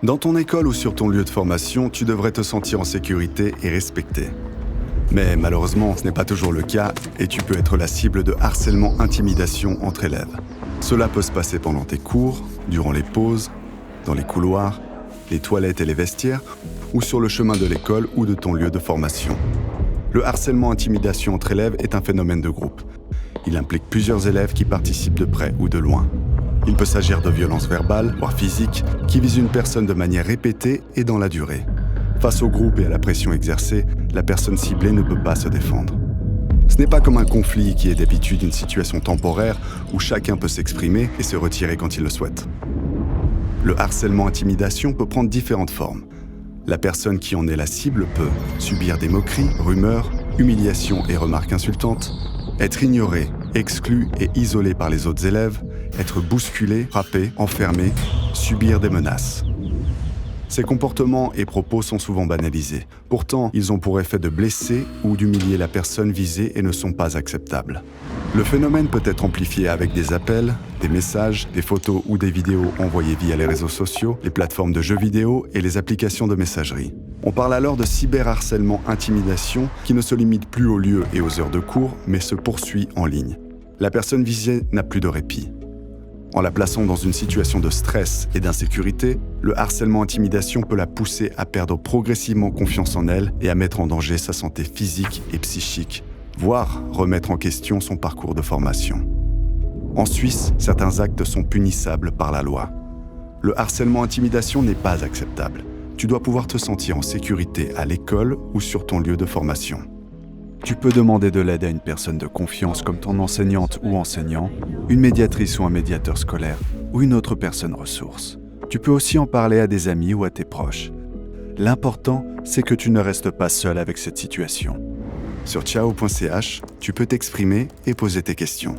Dans ton école ou sur ton lieu de formation, tu devrais te sentir en sécurité et respecté. Mais malheureusement, ce n'est pas toujours le cas et tu peux être la cible de harcèlement-intimidation entre élèves. Cela peut se passer pendant tes cours, durant les pauses, dans les couloirs, les toilettes et les vestiaires, ou sur le chemin de l'école ou de ton lieu de formation. Le harcèlement-intimidation entre élèves est un phénomène de groupe. Il implique plusieurs élèves qui participent de près ou de loin. Il peut s'agir de violences verbales, voire physiques, qui visent une personne de manière répétée et dans la durée. Face au groupe et à la pression exercée, la personne ciblée ne peut pas se défendre. Ce n'est pas comme un conflit qui est d'habitude une situation temporaire où chacun peut s'exprimer et se retirer quand il le souhaite. Le harcèlement-intimidation peut prendre différentes formes. La personne qui en est la cible peut subir des moqueries, rumeurs, humiliations et remarques insultantes, être ignoré, exclu et isolé par les autres élèves, être bousculé, frappé, enfermé, subir des menaces. Ces comportements et propos sont souvent banalisés. Pourtant, ils ont pour effet de blesser ou d'humilier la personne visée et ne sont pas acceptables. Le phénomène peut être amplifié avec des appels, des messages, des photos ou des vidéos envoyées via les réseaux sociaux, les plateformes de jeux vidéo et les applications de messagerie. On parle alors de cyberharcèlement-intimidation qui ne se limite plus aux lieux et aux heures de cours, mais se poursuit en ligne. La personne visée n'a plus de répit. En la plaçant dans une situation de stress et d'insécurité, le harcèlement-intimidation peut la pousser à perdre progressivement confiance en elle et à mettre en danger sa santé physique et psychique, voire remettre en question son parcours de formation. En Suisse, certains actes sont punissables par la loi. Le harcèlement-intimidation n'est pas acceptable. Tu dois pouvoir te sentir en sécurité à l'école ou sur ton lieu de formation. Tu peux demander de l'aide à une personne de confiance comme ton enseignante ou enseignant, une médiatrice ou un médiateur scolaire ou une autre personne ressource. Tu peux aussi en parler à des amis ou à tes proches. L'important, c'est que tu ne restes pas seul avec cette situation. Sur ciao.ch, tu peux t'exprimer et poser tes questions.